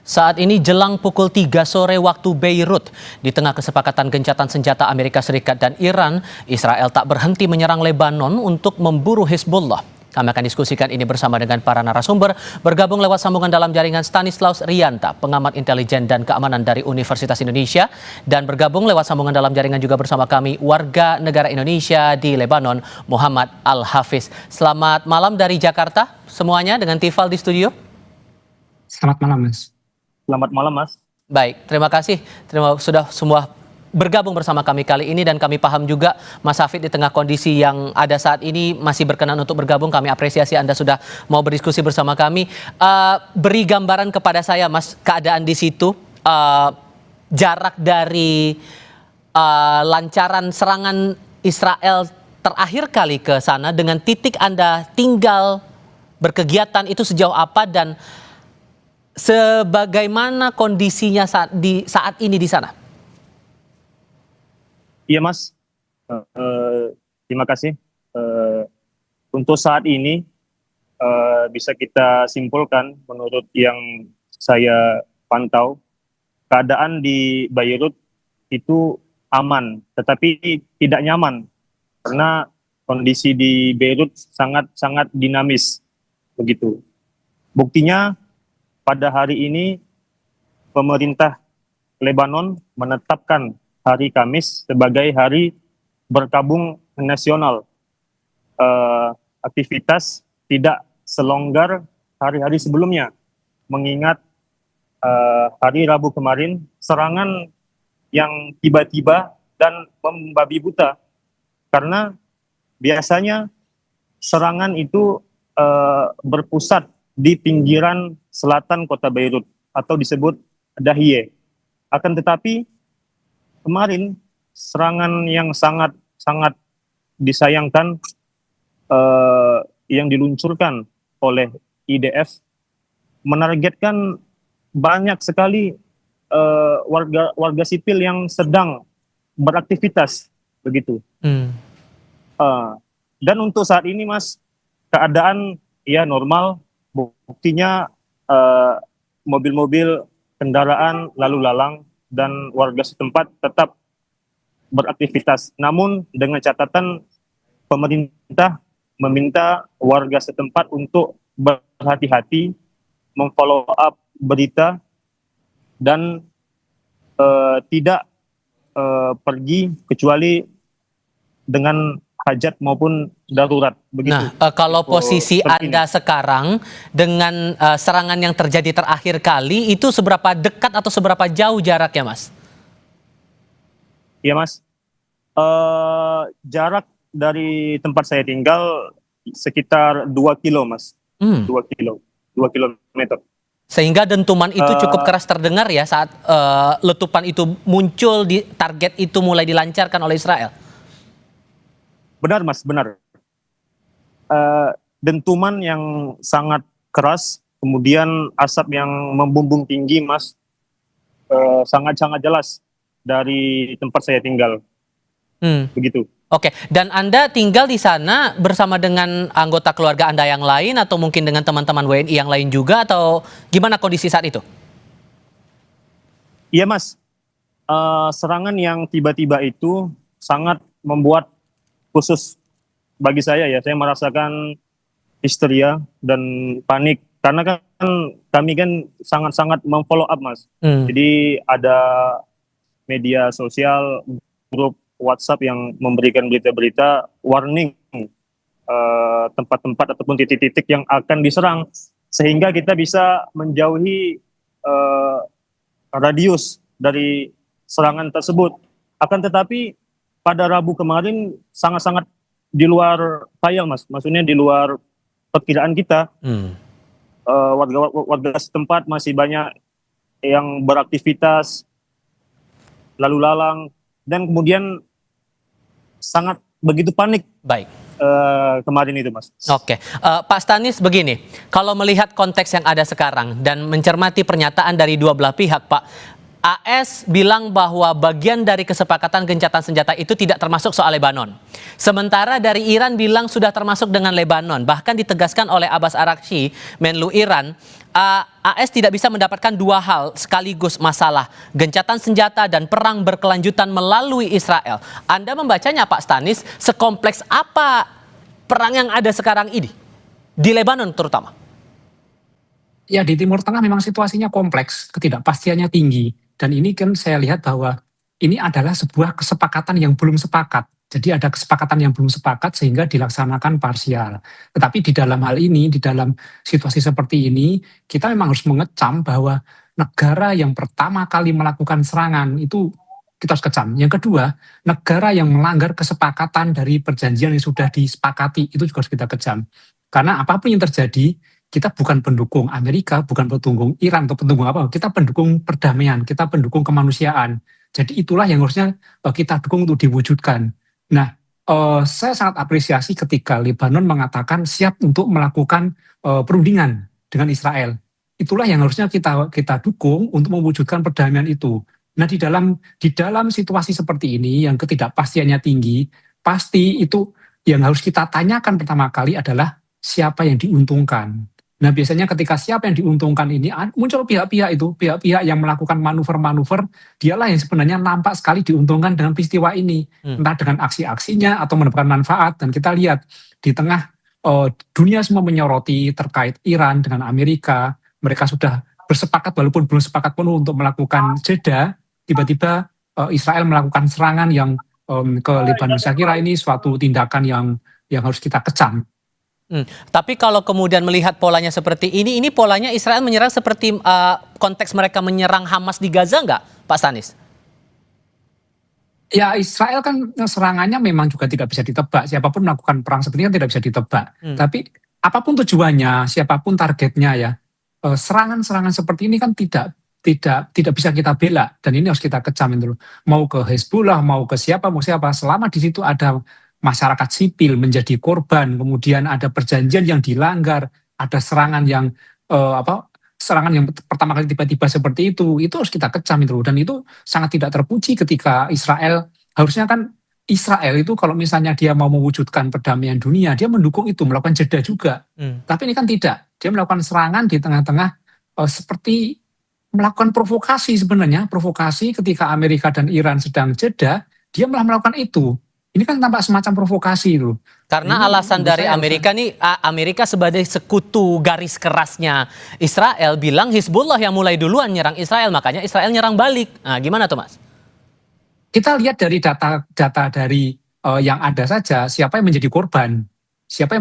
Saat ini jelang pukul 3 sore waktu Beirut, di tengah kesepakatan gencatan senjata Amerika Serikat dan Iran, Israel tak berhenti menyerang Lebanon untuk memburu Hizbullah. Kami akan diskusikan ini bersama dengan para narasumber. Bergabung lewat sambungan dalam jaringan Stanislaus Rianta, pengamat intelijen dan keamanan dari Universitas Indonesia. Dan bergabung lewat sambungan dalam jaringan juga bersama kami, warga negara Indonesia di Lebanon, Muhammad Al-Hafiz. Selamat malam dari Jakarta semuanya, dengan Tifal di studio. Selamat malam, Mas. Selamat malam, Mas. Baik, terima kasih. Sudah semua bergabung bersama kami kali ini, dan kami paham juga Mas Hafid di tengah kondisi yang ada saat ini masih berkenan untuk bergabung. Kami apresiasi Anda sudah mau berdiskusi bersama kami. Beri gambaran kepada saya, Mas, keadaan di situ, jarak dari lancaran serangan Israel terakhir kali ke sana dengan titik Anda tinggal berkegiatan itu sejauh apa, dan sebagaimana kondisinya saat ini di sana? Iya, Mas. Terima kasih. Untuk saat ini bisa kita simpulkan menurut yang saya pantau, keadaan di Beirut itu aman, tetapi tidak nyaman karena kondisi di Beirut sangat dinamis begitu. Buktinya pada hari ini pemerintah Lebanon menetapkan hari Kamis sebagai hari berkabung nasional. Aktivitas tidak selonggar hari-hari sebelumnya, mengingat hari Rabu kemarin serangan yang tiba-tiba dan membabi buta, karena biasanya serangan itu berpusat di pinggiran selatan kota Beirut atau disebut Dahiyeh. Akan tetapi kemarin serangan yang sangat disayangkan yang diluncurkan oleh IDF menargetkan banyak sekali warga sipil yang sedang beraktivitas begitu. Dan untuk saat ini, Mas, keadaan ya normal. Buktinya mobil-mobil, kendaraan lalu lalang dan warga setempat tetap beraktivitas. Namun dengan catatan pemerintah meminta warga setempat untuk berhati-hati, memfollow up berita, dan tidak pergi kecuali dengan hajat maupun darurat begitu. Nah, kalau posisi Anda sekarang dengan serangan yang terjadi terakhir kali itu seberapa dekat atau seberapa jauh jaraknya, Mas? Iya, Mas. Jarak dari tempat saya tinggal sekitar 2 kilo, Mas. 2 kilometer. Sehingga dentuman itu cukup keras terdengar ya saat letupan itu muncul, di target itu mulai dilancarkan oleh Israel. Benar, Mas, benar. Dentuman yang sangat keras, kemudian asap yang membumbung tinggi, Mas, sangat jelas dari tempat saya tinggal. Begitu. Oke, dan Anda tinggal di sana bersama dengan anggota keluarga Anda yang lain, atau mungkin dengan teman-teman WNI yang lain juga, atau gimana kondisi saat itu? Iya, Mas. Serangan yang tiba-tiba itu sangat membuat, khusus bagi saya merasakan histeria dan panik, karena kan kami kan sangat memfollow up, Mas. Jadi ada media sosial, grup WhatsApp yang memberikan berita-berita warning tempat-tempat ataupun titik-titik yang akan diserang, sehingga kita bisa menjauhi radius dari serangan tersebut. Akan tetapi pada Rabu kemarin sangat di luar khayal, Mas. Maksudnya di luar perkiraan kita. Warga setempat masih banyak yang beraktivitas lalu lalang, dan kemudian sangat begitu panik. Baik. Kemarin itu, Mas. Oke, Pak Stanis, begini, kalau melihat konteks yang ada sekarang dan mencermati pernyataan dari dua belah pihak, Pak, AS bilang bahwa bagian dari kesepakatan gencatan senjata itu tidak termasuk soal Lebanon. Sementara dari Iran bilang sudah termasuk dengan Lebanon. Bahkan ditegaskan oleh Abbas Araghchi, Menlu Iran, AS tidak bisa mendapatkan dua hal sekaligus, masalah gencatan senjata dan perang berkelanjutan melalui Israel. Anda membacanya, Pak Stanis, sekompleks apa perang yang ada sekarang ini di Lebanon terutama? Ya, di Timur Tengah memang situasinya kompleks, ketidakpastiannya tinggi. Dan ini kan saya lihat bahwa ini adalah sebuah kesepakatan yang belum sepakat. Jadi ada kesepakatan yang belum sepakat sehingga dilaksanakan parsial. Tetapi di dalam hal ini, di dalam situasi seperti ini, kita memang harus mengecam bahwa negara yang pertama kali melakukan serangan itu kita harus kecam. Yang kedua, negara yang melanggar kesepakatan dari perjanjian yang sudah disepakati itu juga harus kita kecam. Karena apapun yang terjadi, kita bukan pendukung Amerika, bukan pendukung Iran atau pendukung apa, kita pendukung perdamaian, kita pendukung kemanusiaan. Jadi itulah yang harusnya kita dukung untuk diwujudkan. Nah, saya sangat apresiasi ketika Lebanon mengatakan siap untuk melakukan perundingan dengan Israel. Itulah yang harusnya kita dukung untuk mewujudkan perdamaian itu. Nah, di dalam situasi seperti ini yang ketidakpastiannya tinggi, pasti itu yang harus kita tanyakan pertama kali adalah siapa yang diuntungkan. Nah, biasanya ketika siapa yang diuntungkan ini muncul pihak-pihak yang melakukan manuver-manuver, dialah yang sebenarnya nampak sekali diuntungkan dengan peristiwa ini, entah dengan aksi-aksinya atau mendapatkan manfaat. Dan kita lihat di tengah dunia semua menyoroti terkait Iran dengan Amerika, mereka sudah bersepakat walaupun belum sepakat penuh untuk melakukan jeda, tiba-tiba Israel melakukan serangan yang ke Lebanon. Saya kira ini suatu tindakan yang harus kita kecam. Tapi kalau kemudian melihat polanya seperti ini polanya Israel menyerang seperti konteks mereka menyerang Hamas di Gaza nggak, Pak Stanis? Ya, Israel kan serangannya memang juga tidak bisa ditebak. Siapapun melakukan perang seperti ini kan tidak bisa ditebak. Tapi apapun tujuannya, siapapun targetnya ya, serangan-serangan seperti ini kan tidak bisa kita bela, dan ini harus kita kecamin dulu. Mau ke Hezbollah, mau ke siapa, selama di situ ada masyarakat sipil menjadi korban, kemudian ada perjanjian yang dilanggar, ada serangan yang pertama kali tiba-tiba seperti itu harus kita kecam itu. Dan itu sangat tidak terpuji ketika Israel, harusnya kan Israel itu kalau misalnya dia mau mewujudkan perdamaian dunia, dia mendukung itu, melakukan jeda juga. Tapi ini kan tidak, dia melakukan serangan di tengah-tengah seperti melakukan provokasi sebenarnya, provokasi ketika Amerika dan Iran sedang jeda, dia malah melakukan itu. Ini kan tampak semacam provokasi itu. Karena ini alasan dari Amerika nih, Amerika sebagai sekutu garis kerasnya Israel bilang Hizbullah yang mulai duluan nyerang Israel, makanya Israel nyerang balik. Nah, gimana tuh, Mas? Kita lihat dari data dari yang ada saja, siapa yang menjadi korban, dan siapa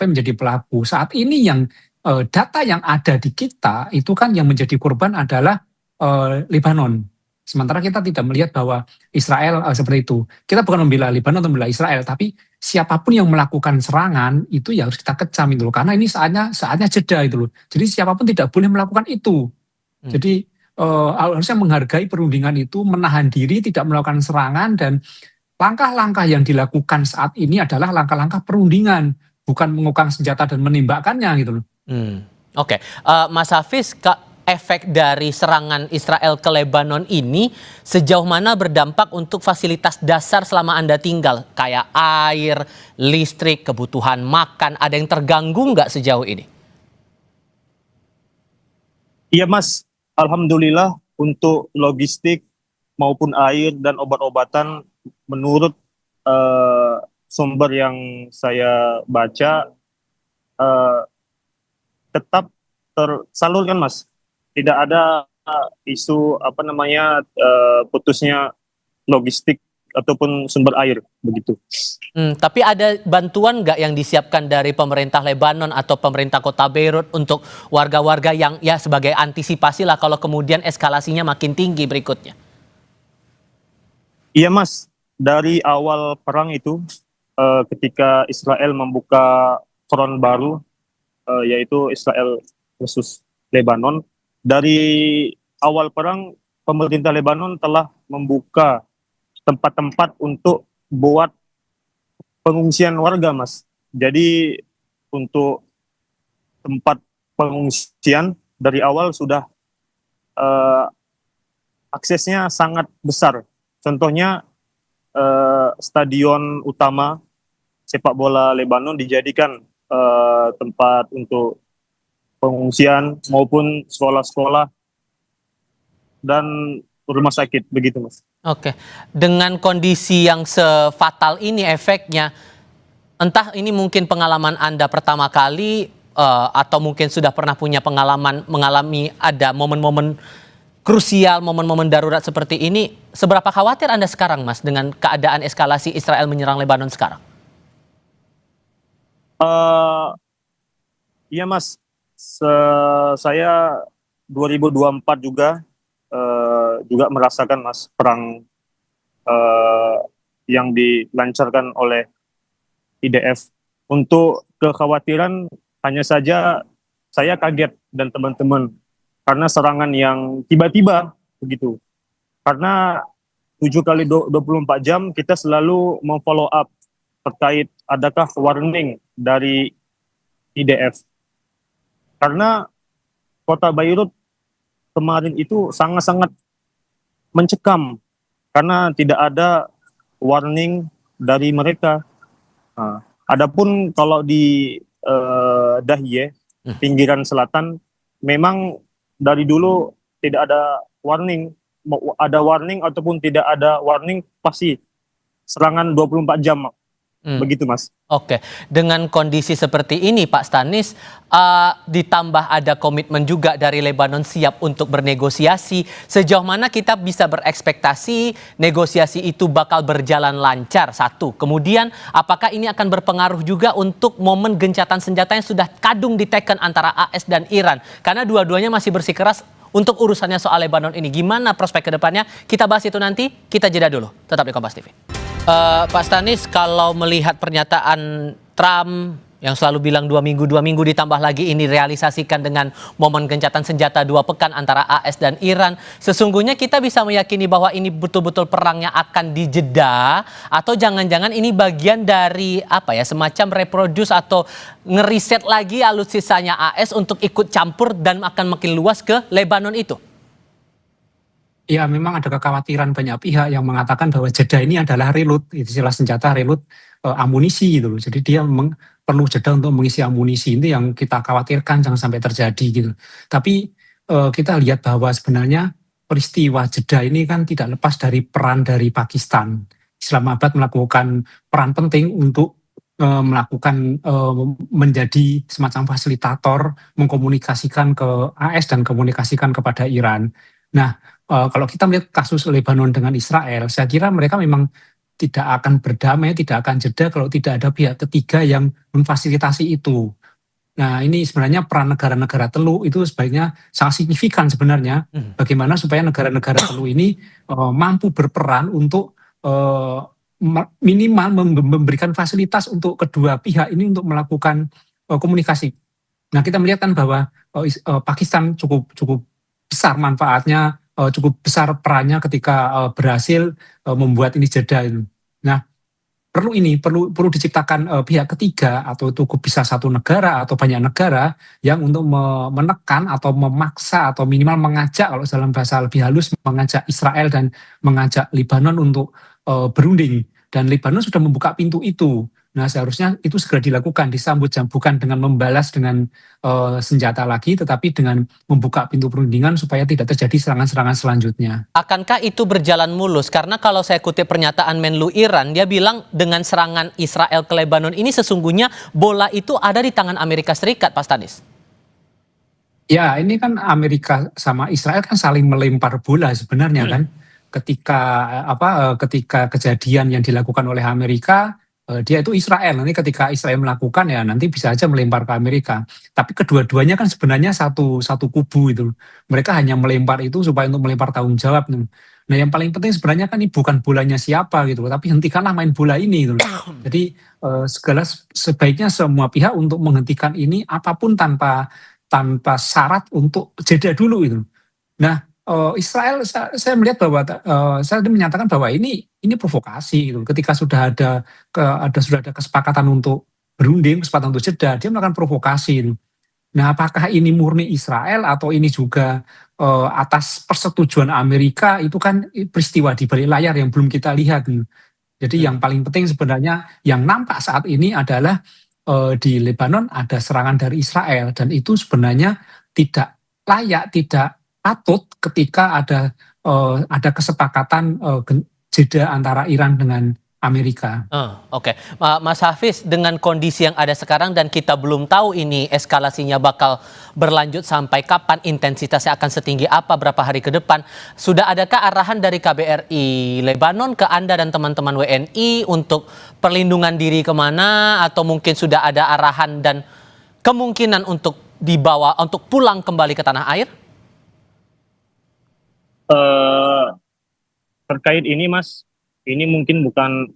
yang menjadi pelaku. Saat ini yang data yang ada di kita itu kan yang menjadi korban adalah Lebanon. Sementara kita tidak melihat bahwa Israel seperti itu. Kita bukan membela Lebanon atau membela Israel, tapi siapapun yang melakukan serangan itu ya harus kita kecam itu loh. Karena ini saatnya jeda itu loh. Jadi siapapun tidak boleh melakukan itu. Jadi harusnya menghargai perundingan itu, menahan diri, tidak melakukan serangan, dan langkah-langkah yang dilakukan saat ini adalah langkah-langkah perundingan, bukan mengukang senjata dan menembakkannya gitu loh. Oke. Mas Hafiz, efek dari serangan Israel ke Lebanon ini sejauh mana berdampak untuk fasilitas dasar selama Anda tinggal? Kayak air, listrik, kebutuhan makan, ada yang terganggu nggak sejauh ini? Iya, Mas. Alhamdulillah untuk logistik maupun air dan obat-obatan menurut sumber yang saya baca tetap tersalurkan, Mas. Tidak ada isu putusnya logistik ataupun sumber air begitu. Tapi ada bantuan nggak yang disiapkan dari pemerintah Lebanon atau pemerintah kota Beirut untuk warga-warga yang ya sebagai antisipasi lah kalau kemudian eskalasinya makin tinggi berikutnya? Iya, Mas. Dari awal perang itu ketika Israel membuka front baru yaitu Israel versus Lebanon, dari awal perang pemerintah Lebanon telah membuka tempat-tempat untuk buat pengungsian warga, Mas. Jadi untuk tempat pengungsian dari awal sudah aksesnya sangat besar. Contohnya stadion utama sepak bola Lebanon dijadikan tempat untuk pengungsian maupun sekolah-sekolah dan rumah sakit begitu, Mas. Oke, dengan kondisi yang sefatal ini efeknya, entah ini mungkin pengalaman Anda pertama kali atau mungkin sudah pernah punya pengalaman mengalami ada momen-momen krusial, momen-momen darurat seperti ini, seberapa khawatir Anda sekarang, Mas, dengan keadaan eskalasi Israel menyerang Lebanon sekarang? Iya, Mas. Saya 2024 juga merasakan, Mas, perang yang dilancarkan oleh IDF. Untuk kekhawatiran hanya saja saya kaget dan teman-teman karena serangan yang tiba-tiba begitu. Karena 7 kali 24 jam kita selalu memfollow up terkait adakah warning dari IDF. Karena kota Beirut kemarin itu sangat-sangat mencekam karena tidak ada warning dari mereka. Nah, adapun kalau di Dahye, pinggiran selatan, memang dari dulu tidak ada warning. Mau ada warning ataupun tidak ada warning, pasti serangan 24 jam. Begitu, Mas. Oke, dengan kondisi seperti ini Pak Stanis, ditambah ada komitmen juga dari Lebanon siap untuk bernegosiasi, sejauh mana kita bisa berekspektasi negosiasi itu bakal berjalan lancar, satu. Kemudian apakah ini akan berpengaruh juga untuk momen gencatan senjata yang sudah kadung diteken antara AS dan Iran? Karena dua-duanya masih bersikeras untuk urusannya soal Lebanon ini. Gimana prospek ke depannya? Kita bahas itu nanti, kita jeda dulu. Tetap di Kompas TV. Pak Stanis, kalau melihat pernyataan Trump yang selalu bilang 2 minggu ditambah lagi ini realisasikan dengan momen gencatan senjata 2 pekan antara AS dan Iran, sesungguhnya kita bisa meyakini bahwa ini betul-betul perangnya akan dijeda, atau jangan-jangan ini bagian dari semacam reproduce atau ngeriset lagi alutsisanya AS untuk ikut campur dan akan makin luas ke Lebanon itu? Ya, memang ada kekhawatiran banyak pihak yang mengatakan bahwa jeda ini adalah reload, istilah senjata reload amunisi gitu loh. Jadi dia perlu jeda untuk mengisi amunisi, itu yang kita khawatirkan jangan sampai terjadi gitu. Tapi kita lihat bahwa sebenarnya peristiwa jeda ini kan tidak lepas dari peran dari Pakistan. Islamabad melakukan peran penting untuk melakukan menjadi semacam fasilitator, mengkomunikasikan ke AS dan komunikasikan kepada Iran. Nah, kalau kita melihat kasus Lebanon dengan Israel, saya kira mereka memang tidak akan berdamai, tidak akan jeda kalau tidak ada pihak ketiga yang memfasilitasi itu. Nah, ini sebenarnya peran negara-negara Teluk itu sebaiknya sangat signifikan sebenarnya. Bagaimana supaya negara-negara Teluk ini mampu berperan untuk minimal memberikan fasilitas untuk kedua pihak ini untuk melakukan komunikasi. Nah, kita melihat kan bahwa Pakistan cukup besar manfaatnya, cukup besar perannya ketika berhasil membuat ini jeda itu. Nah, perlu diciptakan pihak ketiga, atau itu bisa satu negara atau banyak negara yang untuk menekan atau memaksa atau minimal mengajak, kalau dalam bahasa lebih halus, mengajak Israel dan mengajak Lebanon untuk berunding. Dan Lebanon sudah membuka pintu itu. Nah, seharusnya itu segera dilakukan, disambut bukan dengan membalas dengan senjata lagi, tetapi dengan membuka pintu perundingan supaya tidak terjadi serangan-serangan selanjutnya. Akankah itu berjalan mulus? Karena kalau saya kutip pernyataan Menlu Iran, dia bilang dengan serangan Israel ke Lebanon ini sesungguhnya bola itu ada di tangan Amerika Serikat, Pak Stanis. Ya, ini kan Amerika sama Israel kan saling melempar bola sebenarnya kan. Ketika kejadian yang dilakukan oleh Amerika, dia itu Israel. Nanti ketika Israel melakukan, ya nanti bisa aja melempar ke Amerika. Tapi kedua-duanya kan sebenarnya satu kubu itu. Mereka hanya melempar itu supaya untuk melempar tanggung jawab. Nah, yang paling penting sebenarnya kan ini bukan bolanya siapa gitu, tapi hentikanlah main bola ini gitu. Jadi sebaiknya semua pihak untuk menghentikan ini, apapun tanpa syarat untuk jeda dulu itu. Nah, Israel saya melihat bahwa saya menyatakan bahwa ini provokasi gitu. Ketika sudah ada kesepakatan untuk berunding, kesepakatan untuk jeda, dia melakukan provokasi gitu. Nah, apakah ini murni Israel atau ini juga atas persetujuan Amerika, itu kan peristiwa di balik layar yang belum kita lihat gitu. Jadi yang paling penting sebenarnya yang nampak saat ini adalah di Lebanon ada serangan dari Israel, dan itu sebenarnya tidak layak, tidak patut ketika ada kesepakatan jeda antara Iran dengan Amerika. Oke. Mas Hafiz, dengan kondisi yang ada sekarang dan kita belum tahu ini eskalasinya bakal berlanjut sampai kapan, intensitasnya akan setinggi apa, berapa hari ke depan. Sudah adakah arahan dari KBRI Lebanon ke Anda dan teman-teman WNI untuk perlindungan diri kemana, atau mungkin sudah ada arahan dan kemungkinan untuk dibawa, untuk pulang kembali ke tanah air? Terkait ini Mas, ini mungkin bukan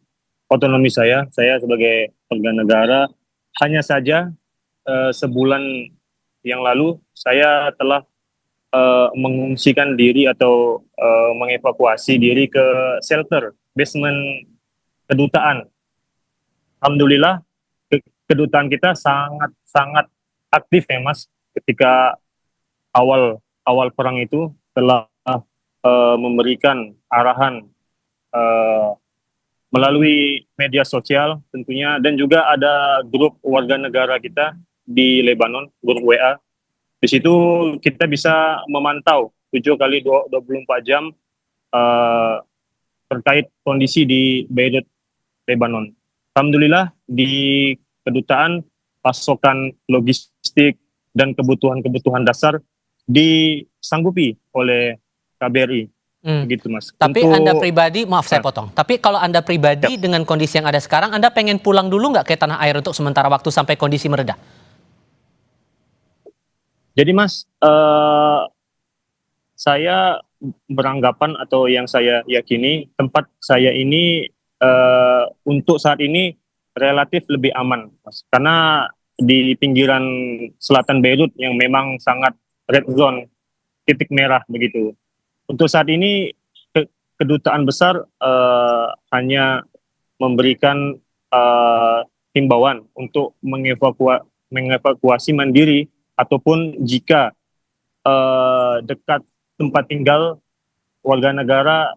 otonomi saya sebagai warga negara, hanya saja sebulan yang lalu saya telah mengungsikan diri atau mengevakuasi diri ke shelter basement kedutaan. Alhamdulillah kedutaan kita sangat aktif ya Mas, ketika awal perang itu telah memberikan arahan melalui media sosial tentunya, dan juga ada grup warga negara kita di Lebanon, grup WA. Di situ kita bisa memantau 7 kali 24 jam terkait kondisi di Beirut, Lebanon. Alhamdulillah di kedutaan pasokan logistik dan kebutuhan dasar disanggupi oleh KBRI. Begitu Mas. Tapi Anda pribadi, maaf saya potong, tapi kalau Anda pribadi dengan kondisi yang ada sekarang, Anda pengen pulang dulu nggak ke tanah air untuk sementara waktu sampai kondisi mereda? Jadi Mas, saya beranggapan atau yang saya yakini, tempat saya ini untuk saat ini relatif lebih aman Mas. Karena di pinggiran selatan Beirut yang memang sangat red zone, titik merah begitu. Untuk saat ini kedutaan besar hanya memberikan himbauan untuk mengevakuasi mandiri, ataupun jika dekat tempat tinggal warga negara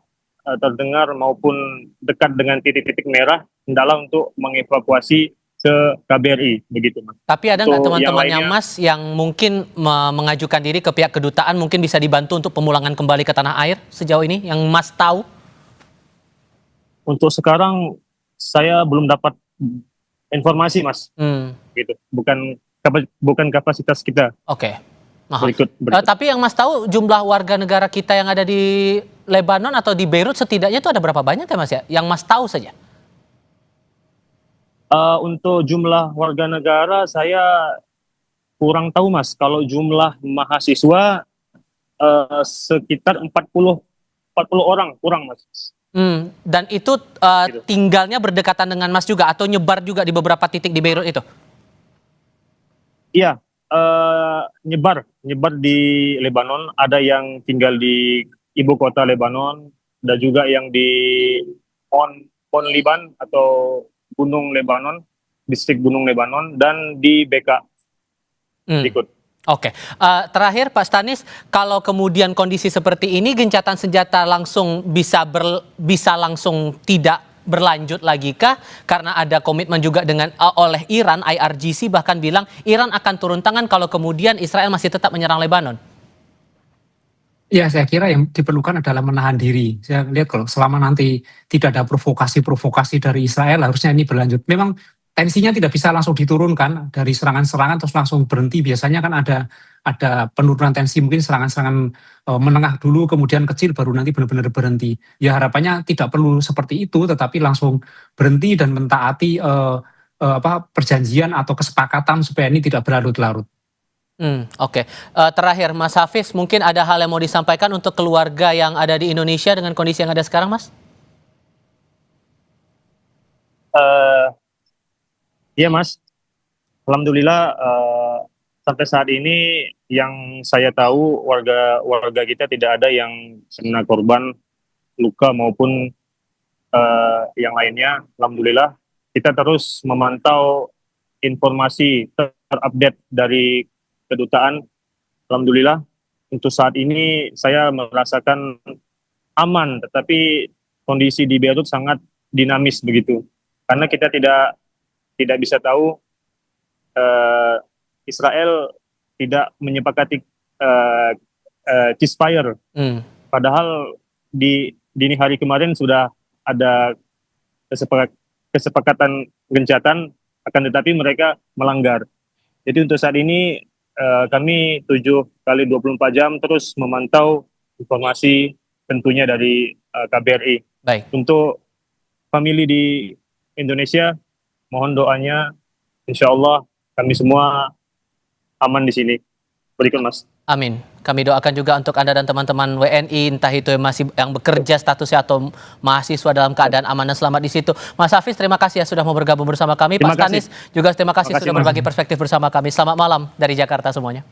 terdengar maupun dekat dengan titik-titik merah, hendaklah untuk mengevakuasi ke KBRI begitu Mas. Tapi ada nggak teman-temannya Mas yang mungkin mengajukan diri ke pihak kedutaan, mungkin bisa dibantu untuk pemulangan kembali ke tanah air sejauh ini yang Mas tahu? Untuk sekarang saya belum dapat informasi Mas. Gitu. Bukan kapasitas kita. Oke. Berikut. Tapi yang Mas tahu jumlah warga negara kita yang ada di Lebanon atau di Beirut setidaknya itu ada berapa banyak ya Mas ya? Yang Mas tahu saja. Untuk jumlah warga negara saya kurang tahu Mas. Kalau jumlah mahasiswa sekitar 40 orang kurang Mas. Dan itu gitu. Tinggalnya berdekatan dengan Mas juga atau nyebar juga di beberapa titik di Beirut itu? Iya, nyebar di Lebanon. Ada yang tinggal di ibu kota Lebanon, dan juga yang di Pon Liban atau Gunung Lebanon, distrik Gunung Lebanon, dan di BK ikut. Oke. Terakhir Pak Stanis, kalau kemudian kondisi seperti ini, gencatan senjata langsung bisa langsung tidak berlanjut lagi kah? Karena ada komitmen juga dengan oleh Iran, IRGC bahkan bilang Iran akan turun tangan kalau kemudian Israel masih tetap menyerang Lebanon. Ya, saya kira yang diperlukan adalah menahan diri. Saya lihat kalau selama nanti tidak ada provokasi dari Israel, harusnya ini berlanjut. Memang tensinya tidak bisa langsung diturunkan dari serangan-serangan terus langsung berhenti. Biasanya kan ada penurunan tensi, mungkin serangan-serangan menengah dulu, kemudian kecil, baru nanti benar-benar berhenti. Ya harapannya tidak perlu seperti itu, tetapi langsung berhenti dan mentaati perjanjian atau kesepakatan supaya ini tidak berlarut-larut. Oke. Terakhir Mas Hafiz, mungkin ada hal yang mau disampaikan untuk keluarga yang ada di Indonesia dengan kondisi yang ada sekarang Mas? Iya Mas, alhamdulillah sampai saat ini yang saya tahu warga kita tidak ada yang kena korban luka maupun yang lainnya. Alhamdulillah kita terus memantau informasi terupdate dari kedutaan. Alhamdulillah untuk saat ini saya merasakan aman, tetapi kondisi di Beirut sangat dinamis begitu, karena kita tidak bisa tahu Israel tidak menyepakati ceasefire. Padahal di dini hari kemarin sudah ada kesepakatan gencatan, akan tetapi mereka melanggar. Jadi untuk saat ini kami 7 kali 24 jam terus memantau informasi tentunya dari KBRI. Baik. Untuk famili di Indonesia, mohon doanya, insya Allah kami semua aman di sini. Berikan Mas. Amin. Kami doakan juga untuk Anda dan teman-teman WNI, entah itu yang bekerja statusnya atau mahasiswa dalam keadaan aman dan selamat di situ. Mas Hafiz, terima kasih ya sudah mau bergabung bersama kami. Pak Stanis juga terima kasih sudah berbagi perspektif bersama kami. Selamat malam dari Jakarta semuanya.